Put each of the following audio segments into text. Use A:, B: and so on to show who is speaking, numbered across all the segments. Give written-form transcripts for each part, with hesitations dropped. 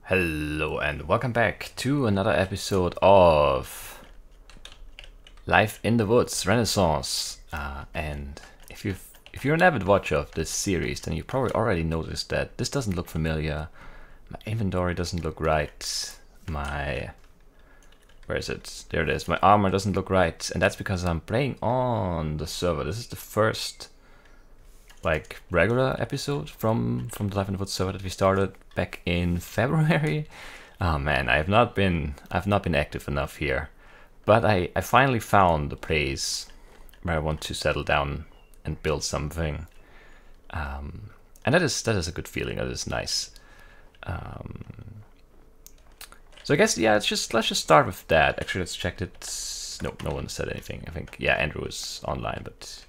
A: Hello and welcome back to another episode of Life in the Woods Renaissance. And if you're an avid watcher of this series, then you probably already noticed that this doesn't look familiar. My inventory doesn't look right. Where is it? There it is. My armor doesn't look right, and that's because I'm playing on the server. This is the first regular episode from the Life in the Woods server that we started back in February. Oh man, I've not been active enough here, but I finally found the place where I want to settle down and build something, and that is a good feeling. That is nice. So I guess let's just start with that. Actually, let's check it. No one said anything. I think Andrew is online, but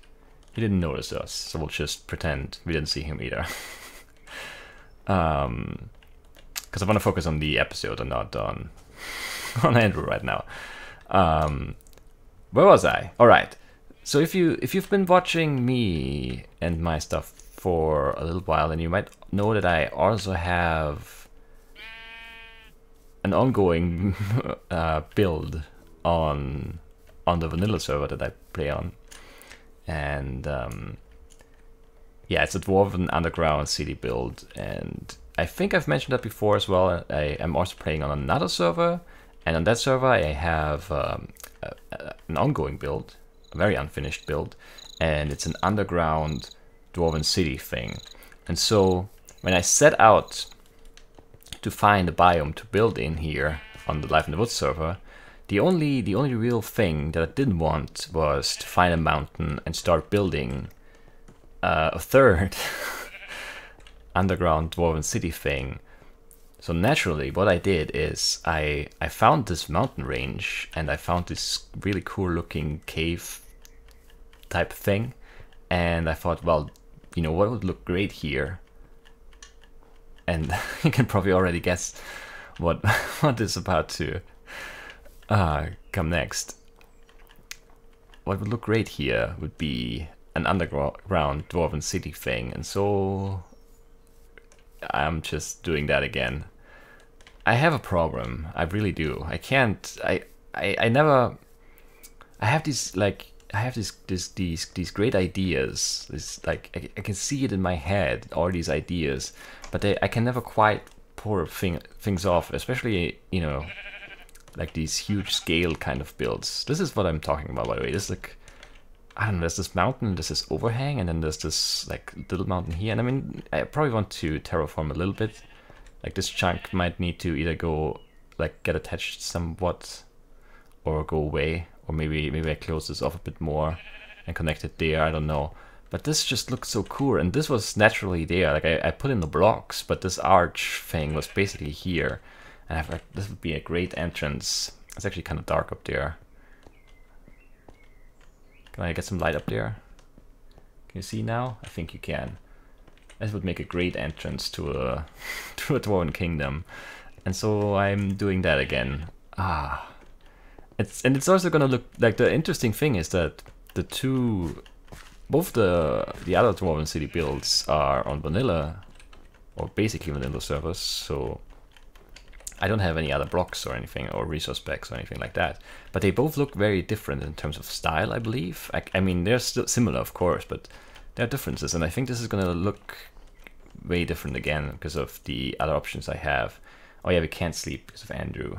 A: he didn't notice us, so we'll just pretend we didn't see him either. Because I want to focus on the episode and not on Andrew right now. Where was I? All right. So if you've been watching me and my stuff for a little while, then you might know that I also have an ongoing build on the vanilla server that I play on. And it's a Dwarven Underground city build, and I think I've mentioned that before as well. I am also playing on another server, and on that server I have an ongoing build, a very unfinished build, and it's an underground Dwarven city thing. And so when I set out to find a biome to build in here on the Life in the Woods server, the only real thing that I didn't want was to find a mountain and start building a third underground Dwarven city thing. So naturally, what I did is I found this mountain range, and I found this really cool looking cave type thing, and I thought, well, you know what would look great here? And you can probably already guess what is about to come next. What would look great here would be an underground Dwarven city thing, and so I'm just doing that again. I have a problem. I really do. I can't. I have these these great ideas. This I can see it in my head, all these ideas, but I can never quite pull things off. Especially like these huge scale kind of builds. This is what I'm talking about, by the way. This is I don't know, there's this mountain, there's this overhang, and then there's this little mountain here. And I mean, I probably want to terraform a little bit. Like this chunk might need to either go get attached somewhat or go away, or maybe I close this off a bit more and connect it there, I don't know. But this just looks so cool, and this was naturally there. Like I put in the blocks, but this arch thing was basically here. And I thought this would be a great entrance. It's actually kind of dark up there. Can I get some light up there? Can you see now? I think you can. This would make a great entrance to a Dwarven kingdom. And so I'm doing that again. It's also gonna look like, the interesting thing is that both the other Dwarven city builds are on vanilla, or basically vanilla servers, so I don't have any other blocks or anything, or resource packs or anything like that. But they both look very different in terms of style, I believe. I mean, they're still similar, of course, but there are differences. And I think this is going to look way different again because of the other options I have. Oh yeah, we can't sleep because of Andrew.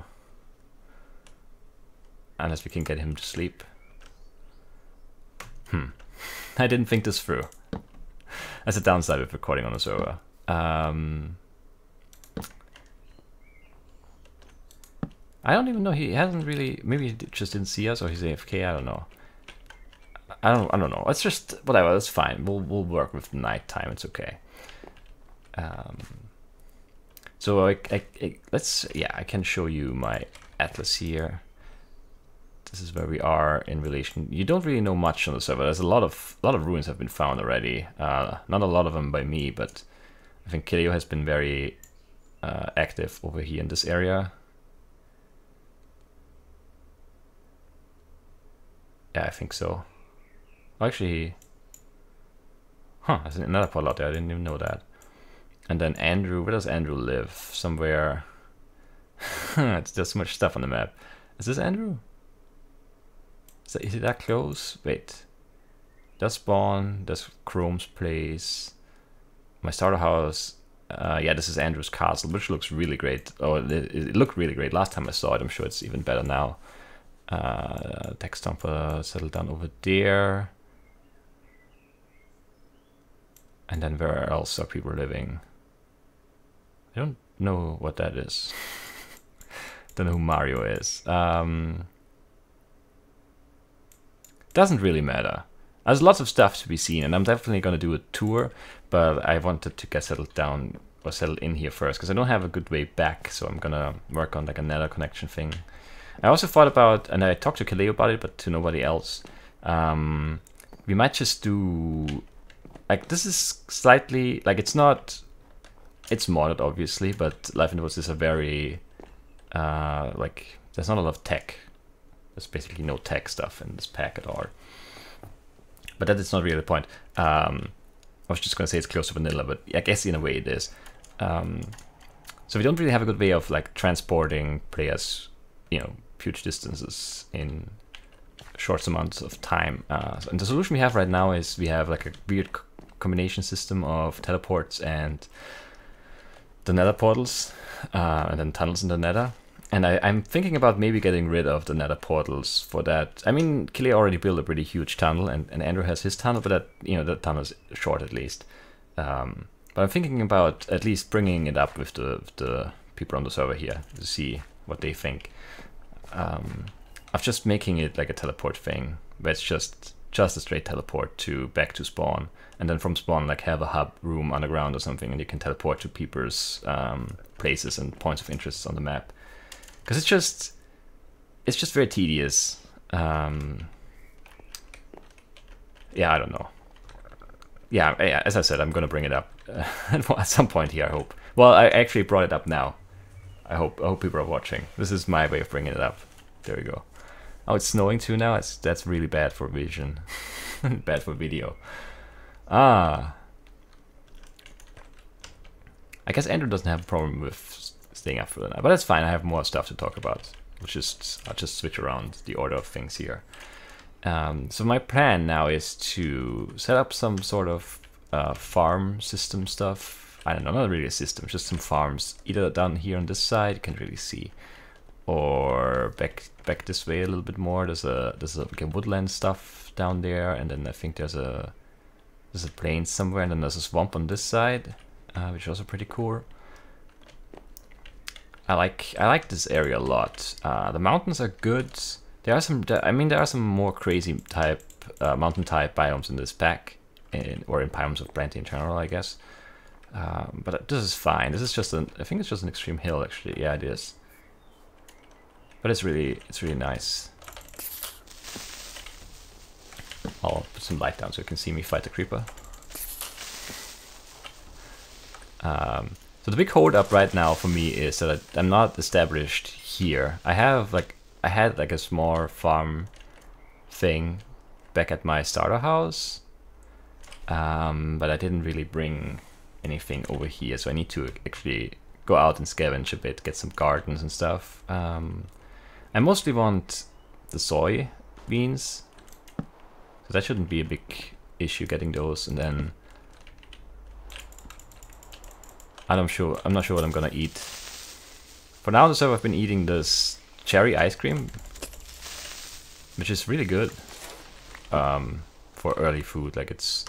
A: Unless we can get him to sleep. I didn't think this through. That's a downside of recording on the server. I don't even know. He hasn't really. Maybe he just didn't see us, or he's AFK. I don't know. I don't know. It's just whatever. That's fine. We'll work with nighttime. It's okay. So I can show you my atlas here. This is where we are in relation. You don't really know much on the server. There's a lot of ruins have been found already. Not a lot of them by me, but I think Kileo has been very active over here in this area. Yeah, I think so. Actually, there's another pod out there. I didn't even know that. And then Andrew, where does Andrew live? Somewhere It's just so much stuff on the map. Is this Andrew? Is it that close? Wait. Does spawn, there's Chrome's place, my starter house. Yeah, this is Andrew's castle, which looks really great. Oh, it looked really great last time I saw it. I'm sure it's even better now. Text dumper settled down over there. And then where else are people living? I don't know what that is. Don't know who Mario is. Doesn't really matter. There's lots of stuff to be seen, and I'm definitely going to do a tour, but I wanted to get settled down or settled in here first because I don't have a good way back, so I'm going to work on like a nether connection thing. I also thought about, and I talked to Kaleo about it, but to nobody else, we might just do, like, this is slightly, like, it's not, it's modded obviously, but Life in the Woods is a very, like, there's not a lot of tech. There's basically no tech stuff in this pack at all. But that is not really the point. I was just going to say it's close to vanilla, but I guess in a way it is. So we don't really have a good way of like transporting players, you know, huge distances in short amounts of time. And the solution we have right now is we have like a weird combination system of teleports and the nether portals, and then tunnels in the nether. And I'm thinking about maybe getting rid of the nether portals for that. I mean, Kile already built a pretty huge tunnel, and Andrew has his tunnel, but that, you know, that tunnel is short at least. But I'm thinking about at least bringing it up with the people on the server here to see what they think. Of just making it like a teleport thing, where it's just a straight teleport to back to spawn, and then from spawn like have a hub room underground or something, and you can teleport to people's places and points of interest on the map. Because it's just very tedious. Yeah, I don't know. Yeah, as I said, I'm gonna bring it up at some point here, I hope. Well, I actually brought it up now. I hope people are watching. This is my way of bringing it up. There we go. Oh, it's snowing too now. That's really bad for vision, bad for video. I guess Andrew doesn't have a problem with staying up for the night, but that's fine. I have more stuff to talk about. I'll just switch around the order of things here. So my plan now is to set up some sort of farm system stuff. I don't know, not really a system, just some farms, either down here on this side, you can't really see, or back this way a little bit more. There's like a woodland stuff down there, and then I think there's a plain somewhere, and then there's a swamp on this side, which is also pretty cool. I like this area a lot. The mountains are good. There are some, I mean, there are some more crazy type mountain type biomes in this pack, or in biomes of Plenty in general, I guess. But this is fine. This is just I think it's just an extreme hill, actually. Yeah, it is. But it's really nice. I'll put some light down so you can see me fight the creeper. So the big hold up right now for me is that I'm not established here. I had like a small farm thing back at my starter house, but I didn't really bring anything over here, so I need to actually go out and scavenge a bit, get some gardens and stuff. I mostly want the soy beans, so that shouldn't be a big issue getting those, and then I'm not sure what I'm gonna eat. For now, on the server, I've been eating this cherry ice cream, which is really good for early food. Like, it's,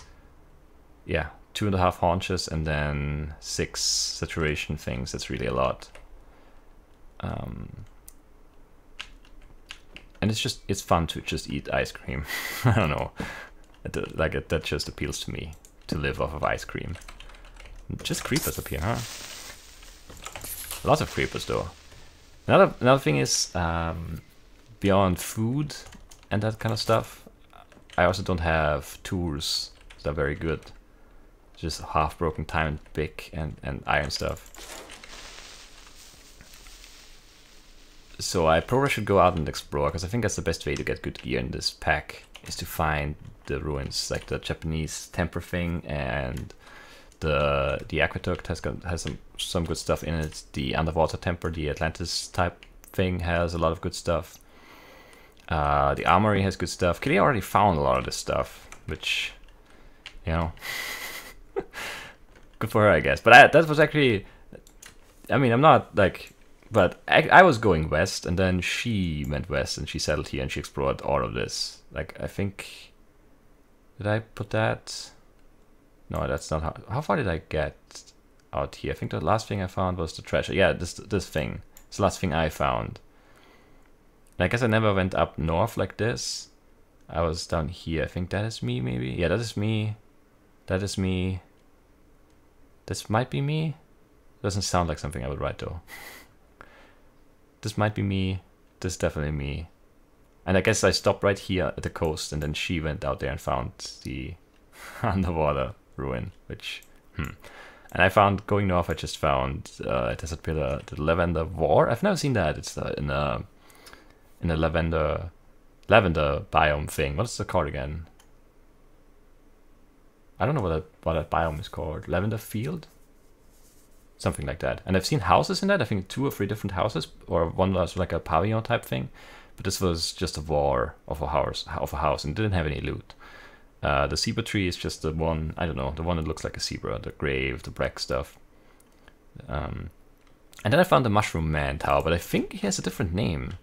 A: yeah, 2.5 haunches and then 6 saturation things. That's really a lot. And it's fun to just eat ice cream. I don't know, that just appeals to me, to live off of ice cream. Just creepers up here, huh? Lots of creepers, though. Another thing is, beyond food and that kind of stuff, I also don't have tools that are very good. Just half-broken diamond pick and iron stuff. So I probably should go out and explore, because I think that's the best way to get good gear in this pack, is to find the ruins, like the Japanese temple thing and The aqueduct has some good stuff in it. The underwater temple, the Atlantis type thing, has a lot of good stuff. The armory has good stuff. Kelly already found a lot of this stuff, which, you know, good for her, I guess. But that was actually, I mean, I'm not like, but I was going west, and then she went west, and she settled here, and she explored all of this. Like, I think, did I put that? No, that's not how far did I get out here? I think the last thing I found was the treasure. Yeah, this thing. It's the last thing I found. And I guess I never went up north like this. I was down here. I think that is me, maybe? Yeah, that is me. That is me. This might be me. Doesn't sound like something I would write, though. This might be me. This is definitely me. And I guess I stopped right here at the coast, and then she went out there and found the underwater ruin, which, And I found, going north, I just found Desert Pillar, the Lavender War. I've never seen that. It's in a lavender biome thing. What's it called again? I don't know what that biome is called. Lavender Field? Something like that. And I've seen houses in that. I think 2 or 3 different houses, or one was like a pavilion type thing. But this was just a war of a house, and didn't have any loot. The zebra tree is just the one, I don't know, the one that looks like a zebra, the grave, the black stuff. And then I found the Mushroom Man Tower, but I think he has a different name.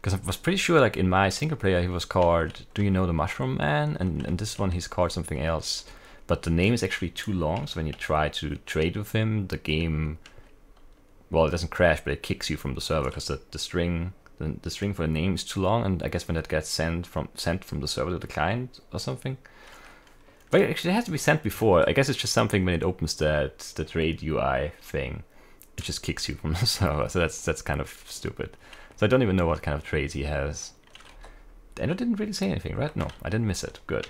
A: Because I was pretty sure, like, in my single player, he was called, Do You Know the Mushroom Man? And this one, he's called something else. But the name is actually too long, so when you try to trade with him, the game, well, it doesn't crash, but it kicks you from the server, because the string for the name is too long, and I guess when that gets sent from the server to the client or something. But actually, it has to be sent before. I guess it's just something when it opens the trade UI thing, it just kicks you from the server. So that's kind of stupid. So I don't even know what kind of trades he has. And I didn't really say anything, right? No, I didn't miss it. Good.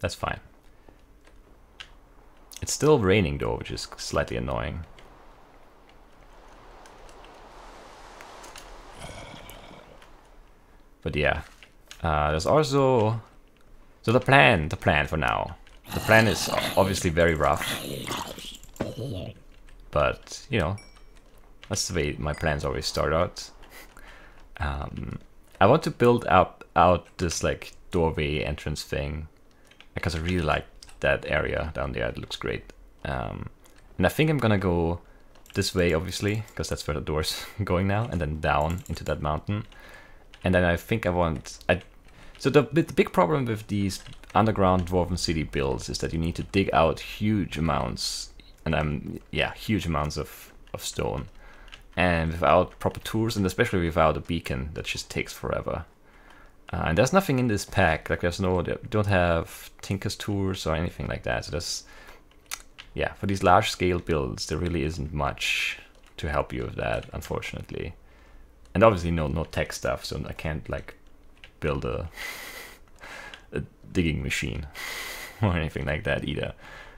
A: That's fine. It's still raining though, which is slightly annoying. But yeah, there's also, so the plan for now. The plan is obviously very rough, but you know, that's the way my plans always start out. I want to build out this like doorway entrance thing, because I really like that area down there. It looks great. And I think I'm gonna go this way, obviously, because that's where the door's going now, and then down into that mountain. And then I think so the big problem with these underground Dwarven City builds is that you need to dig out huge amounts, and huge amounts of stone. And without proper tools, and especially without a beacon, that just takes forever. And there's nothing in this pack, like don't have Tinker's tools or anything like that. So there's, for these large scale builds, there really isn't much to help you with that, unfortunately. And obviously no tech stuff, so I can't like build a digging machine or anything like that either,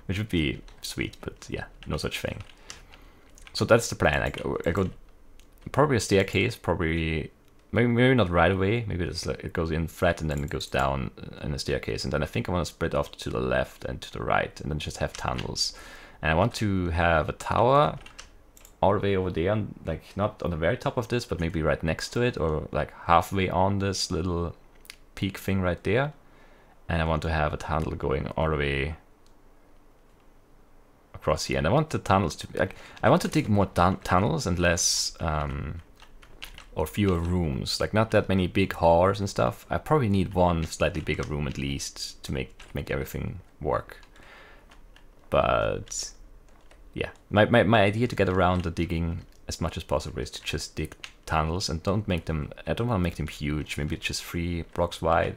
A: which would be sweet, but yeah, no such thing. So that's the plan. I go probably a staircase, probably maybe not right away. Maybe it goes in flat and then it goes down in a staircase, and then I think I want to split off to the left and to the right, and then just have tunnels. And I want to have a tower all the way over there, like not on the very top of this, but maybe right next to it, or like halfway on this little peak thing right there. And I want to have a tunnel going all the way across here. And I want the tunnels to be like, I want to dig more tunnels and less or fewer rooms, like not that many big halls and stuff. I probably need one slightly bigger room at least to make everything work. But yeah, my idea to get around the digging as much as possible is to just dig tunnels and don't make them, I don't want to make them huge, maybe just 3 blocks wide.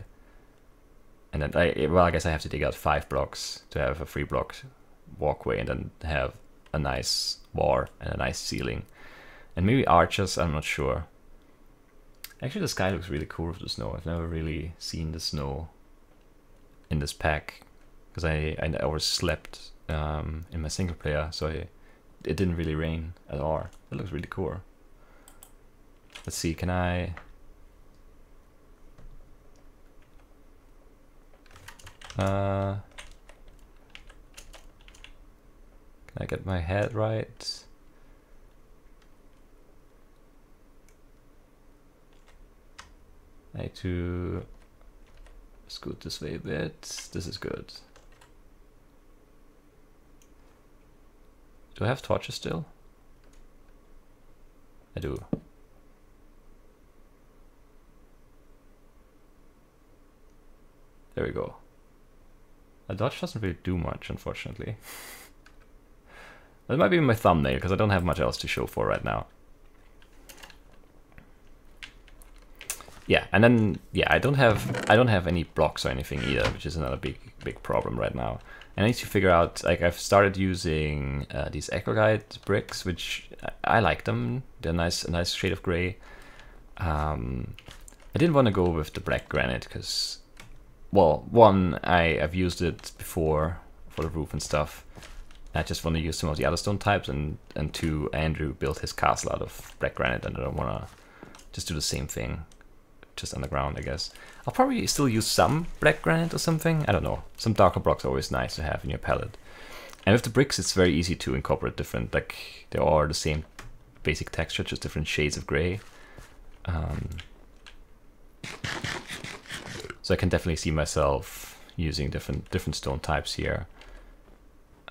A: And then, I guess I have to dig out 5 blocks to have a 3 block walkway, and then have a nice wall and a nice ceiling. And maybe arches, I'm not sure. Actually, the sky looks really cool with the snow. I've never really seen the snow in this pack, because I always slept in my single player, so it didn't really rain at all. It looks really cool. Let's see, can I... Can I get my head right? I need to scoot this way a bit. This is good. Do I have torches still? I do. There we go. A dodge doesn't really do much, unfortunately. That might be my thumbnail, because I don't have much else to show for right now. Yeah, and then I don't have any blocks or anything either, which is another big problem right now. And I need to figure out, like, I've started using these Echolite bricks, which I like them. They're a nice shade of gray. I didn't want to go with the black granite because, well, one, I've used it before for the roof and stuff. I just want to use some of the other stone types, and two, Andrew built his castle out of black granite, and I don't want to just do the same thing, just underground, I guess. I'll probably still use some black granite or something, I don't know. Some darker blocks are always nice to have in your palette. And with the bricks, it's very easy to incorporate different, like, they are the same basic texture, just different shades of gray. So I can definitely see myself using different stone types here.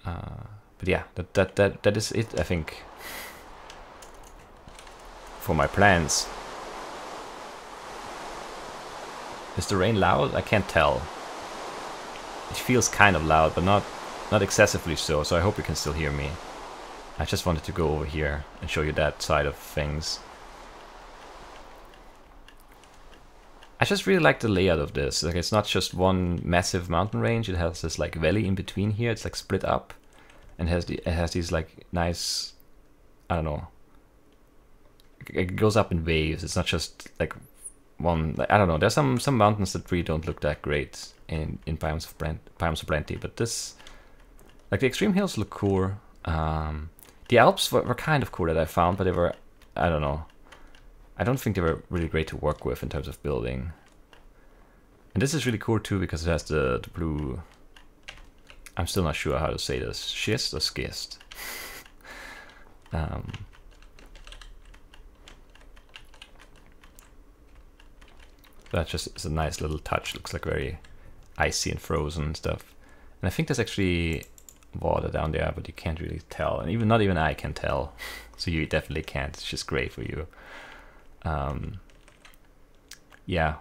A: But yeah, that is it, I think, for my plans. Is the rain loud? I can't tell. It feels kind of loud, but not excessively so I hope you can still hear me. I just wanted to go over here and show you that side of things. I just really like the layout of this. Like, it's not just one massive mountain range, it has this like valley in between here. It's like split up and it has these like nice, I don't know, it goes up in waves. It's not just like one, I don't know, there's some mountains that really don't look that great in Biomes of Plenty, but this, like, the extreme hills look cool. The Alps were kind of cool that I found, but they were, I don't know, I don't think they were really great to work with in terms of building. And this is really cool too because it has the blue, I'm still not sure how to say this, schist or schist. That just is a nice little touch. Looks like very icy and frozen and stuff. And I think there's actually water down there, but you can't really tell. And not even I can tell. So you definitely can't. It's just gray for you. Yeah,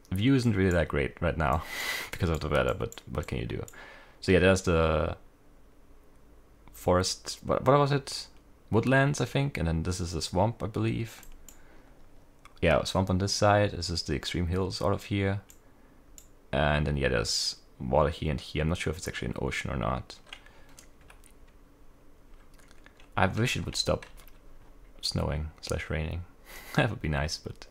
A: the view isn't really that great right now because of the weather, but what can you do? So yeah, there's the forest, what was it? Woodlands, I think, and then this is a swamp, I believe. Yeah, a swamp on this side. This is the extreme hills out of here. And then yeah, there's water here and here. I'm not sure if it's actually an ocean or not. I wish it would stop snowing / raining. That would be nice, but...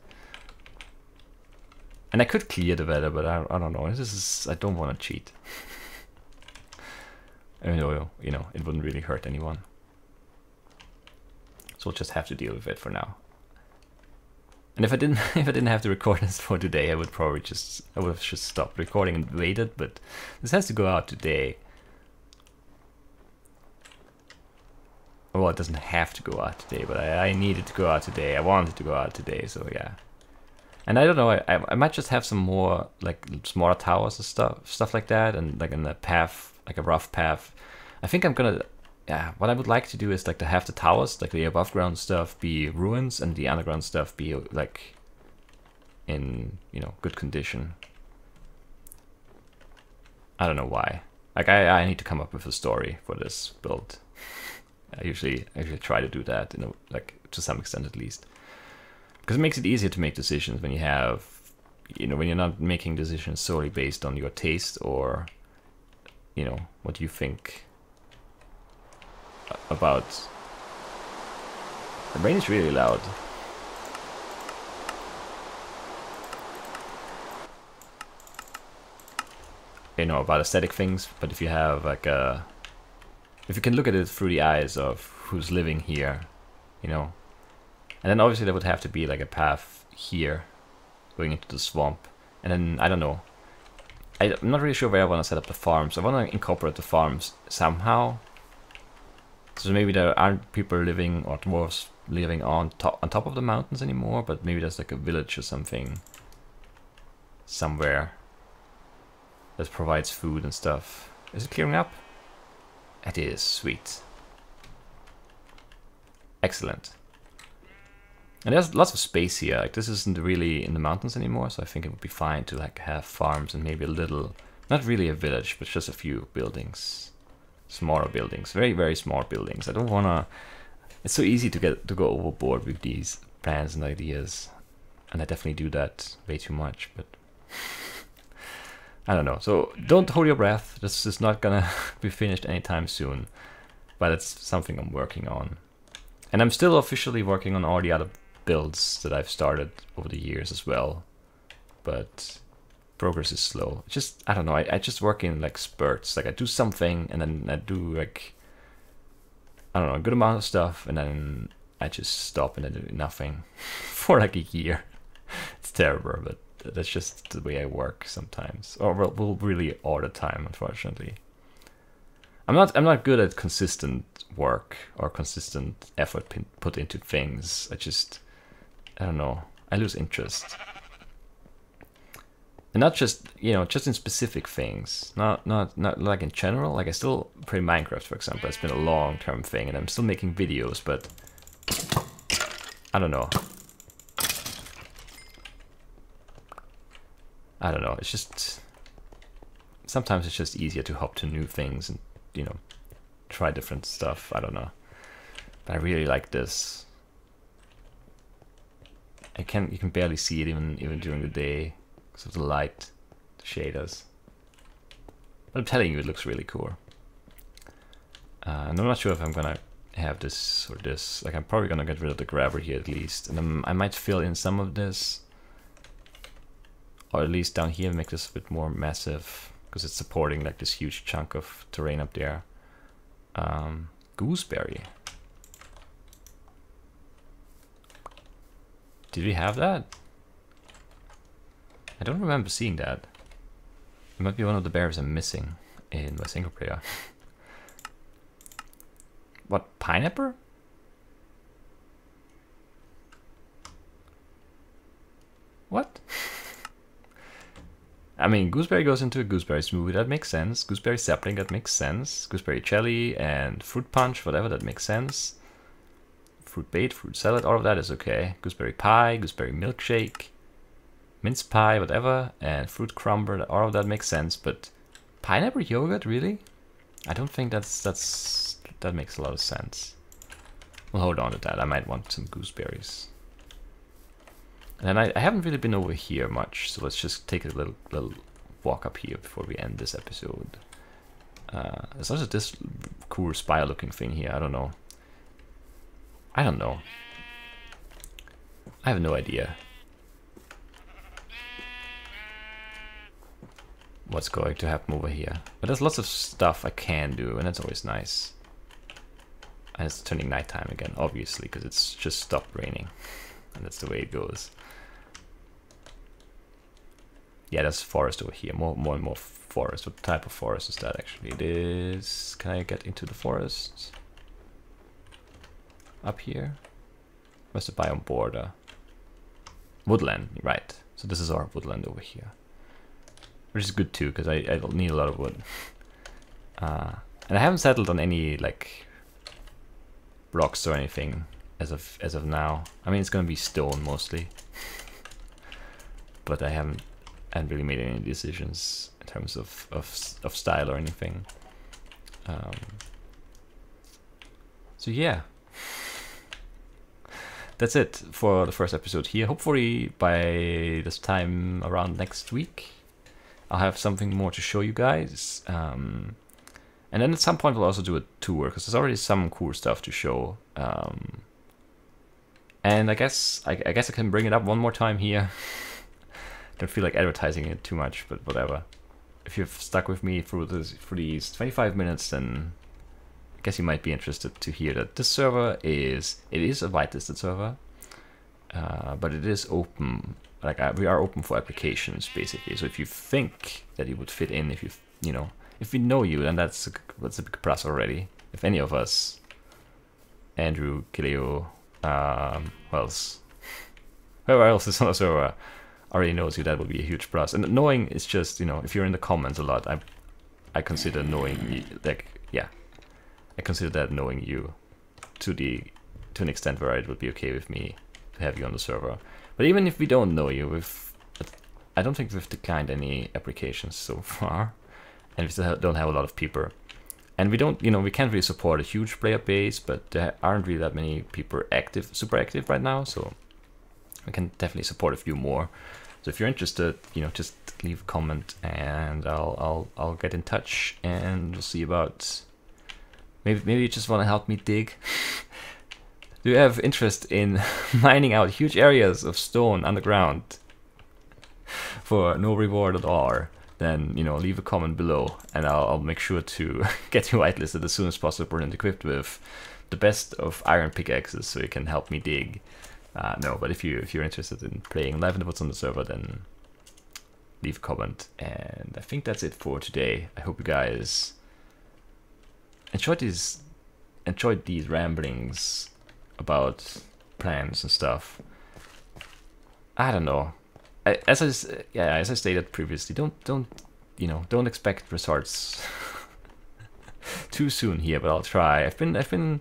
A: And I could clear the weather, but I don't know. I don't want to cheat. Even though, you know, it wouldn't really hurt anyone. So we'll just have to deal with it for now. And if I didn't have to record this for today, I would have just stopped recording and waited, but this has to go out today. Well, it doesn't have to go out today, but I need it to go out today. I want it to go out today, so yeah. And I don't know, I might just have some more, like, smaller towers and stuff like that, and like in the path, like a rough path. I think I'm gonna, yeah, what I would like to do is like to have the towers, like the above ground stuff, be ruins, and the underground stuff be like in, you know, good condition. I don't know why. Like, I need to come up with a story for this build. I usually try to do that, you know, like to some extent at least, because it makes it easier to make decisions when you have, you know, when you're not making decisions solely based on your taste or, you know, what you think about. The rain is really loud. You know, about aesthetic things, but if you have like a, if you can look at it through the eyes of who's living here, you know, and then obviously there would have to be like a path here going into the swamp, and then I don't know, I'm not really sure where I want to set up the farms. I want to incorporate the farms somehow, So maybe there aren't people living or dwarves living on top of the mountains anymore, but maybe there's like a village or something somewhere that provides food and stuff. Is it clearing up? It is. Sweet. Excellent. And there's lots of space here. Like, this isn't really in the mountains anymore, so I think it would be fine to like have farms and maybe a little, not really a village, but just a few buildings. Smaller buildings. Very, very small buildings. I don't wanna... It's so easy to go overboard with these plans and ideas. And I definitely do that way too much, but... I don't know. So don't hold your breath. This is not gonna be finished anytime soon. But it's something I'm working on. And I'm still officially working on all the other builds that I've started over the years as well, but progress is slow. Just, I don't know, I just work in like spurts. Like I do something and then I do like, I don't know, a good amount of stuff, and then I just stop and I do nothing for like a year. It's terrible, but that's just the way I work sometimes, or well, really all the time, unfortunately. I'm not good at consistent work or consistent effort put into things. I don't know, I lose interest. And not just, you know, just in specific things. Not like in general. Like I still play Minecraft, for example. It's been a long-term thing and I'm still making videos, but I don't know. It's just sometimes it's just easier to hop to new things and, you know, try different stuff. I don't know. But I really like this. You can barely see it even during the day because of the light, the shaders. But I'm telling you, it looks really cool. And I'm not sure if I'm gonna have this or this. Like I'm probably gonna get rid of the grabber here at least, and then I might fill in some of this, or at least down here make this a bit more massive because it's supporting like this huge chunk of terrain up there. Gooseberry. Did we have that? I don't remember seeing that. It might be one of the berries I'm missing in my single player. What, pineapple? What? I mean, gooseberry goes into a gooseberry smoothie, that makes sense. Gooseberry sapling, that makes sense. Gooseberry jelly and fruit punch, whatever, that makes sense. Fruit bait, fruit salad, all of that is okay. Gooseberry pie, gooseberry milkshake, mince pie, whatever, and fruit crumble, all of that makes sense. But pineapple yogurt, really? I don't think that makes a lot of sense. We'll hold on to that. I might want some gooseberries. And I haven't really been over here much, so let's just take a little walk up here before we end this episode. There's also this cool spire looking thing here. I don't know. I have no idea what's going to happen over here. But there's lots of stuff I can do, and that's always nice. And it's turning nighttime again, obviously, because it's just stopped raining. And that's the way it goes. Yeah, there's forest over here. More and more forest. What type of forest is that actually? It is... Can I get into the forest? Up here? Where's the biome border? Woodland, right. So this is our woodland over here. Which is good too, because I don't need a lot of wood. And I haven't settled on any, like, blocks or anything as of now. I mean, it's gonna be stone mostly. But I haven't really made any decisions in terms of style or anything. So yeah. That's it for the first episode here. Hopefully by this time around next week, I'll have something more to show you guys. And then at some point we'll also do a tour, because there's already some cool stuff to show. And I guess I can bring it up one more time here. Don't feel like advertising it too much, but whatever. If you've stuck with me through these 25 minutes, then I guess you might be interested to hear that this server is a whitelisted server, but it is open. Like we are open for applications basically. So if you think that you would fit in, if we know you, then that's a big plus already. If any of us Andrew, Kileo, who else? Whoever else is on the server already knows you, that would be a huge plus. And knowing is just, you know, if you're in the comments a lot, I consider knowing you, like, yeah, I consider that knowing you to an extent where it would be okay with me to have you on the server. But even if we don't know you, I don't think we've declined any applications so far, and we still don't have a lot of people. And we don't, you know, we can't really support a huge player base, but there aren't really that many people active, super active right now, so we can definitely support a few more. So if you're interested, you know, just leave a comment and I'll get in touch and we'll see about, maybe you just want to help me dig. Do you have interest in mining out huge areas of stone underground for no reward at all? Then, you know, leave a comment below and I'll make sure to get you whitelisted as soon as possible and equipped with the best of iron pickaxes so you can help me dig. No, but if you're interested in playing live in the woods on the server, then leave a comment. And I think that's it for today. I hope you guys enjoyed these ramblings about plans and stuff. I don't know. As I stated previously, don't expect results too soon here, but I'll try. I've been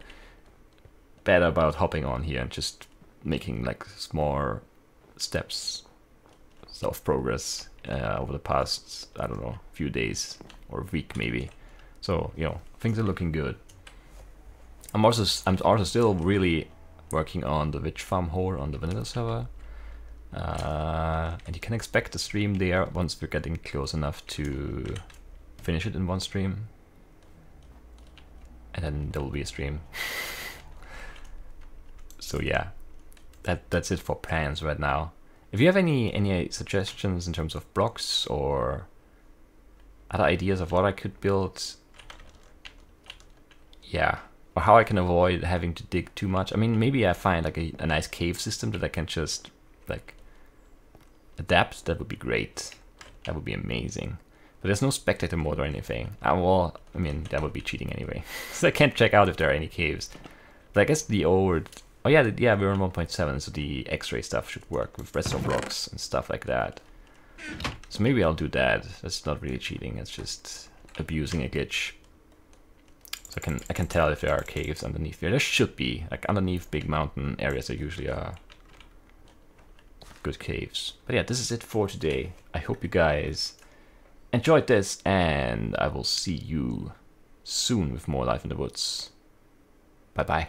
A: better about hopping on here and just making like small steps of progress over the past, I don't know, few days or week maybe. So, you know, things are looking good. I'm also still really working on the witch farm hole on the vanilla server. And you can expect a stream there once we're getting close enough to finish it in one stream. And then there will be a stream. So yeah, that's it for plans right now. If you have any suggestions in terms of blocks or other ideas of what I could build, yeah, or how I can avoid having to dig too much. I mean, maybe I find like a nice cave system that I can just like adapt. That would be great. That would be amazing. But there's no spectator mode or anything. Well, I mean, that would be cheating anyway. So I can't check out if there are any caves. But I guess the old... Oh yeah, we're on 1.7, so the X-ray stuff should work with redstone blocks and stuff like that. So maybe I'll do that. That's not really cheating, it's just abusing a glitch. So I can tell if there are caves underneath there. There should be. Like underneath big mountain areas there usually are good caves. But yeah, this is it for today. I hope you guys enjoyed this, and I will see you soon with more Life in the Woods. Bye bye.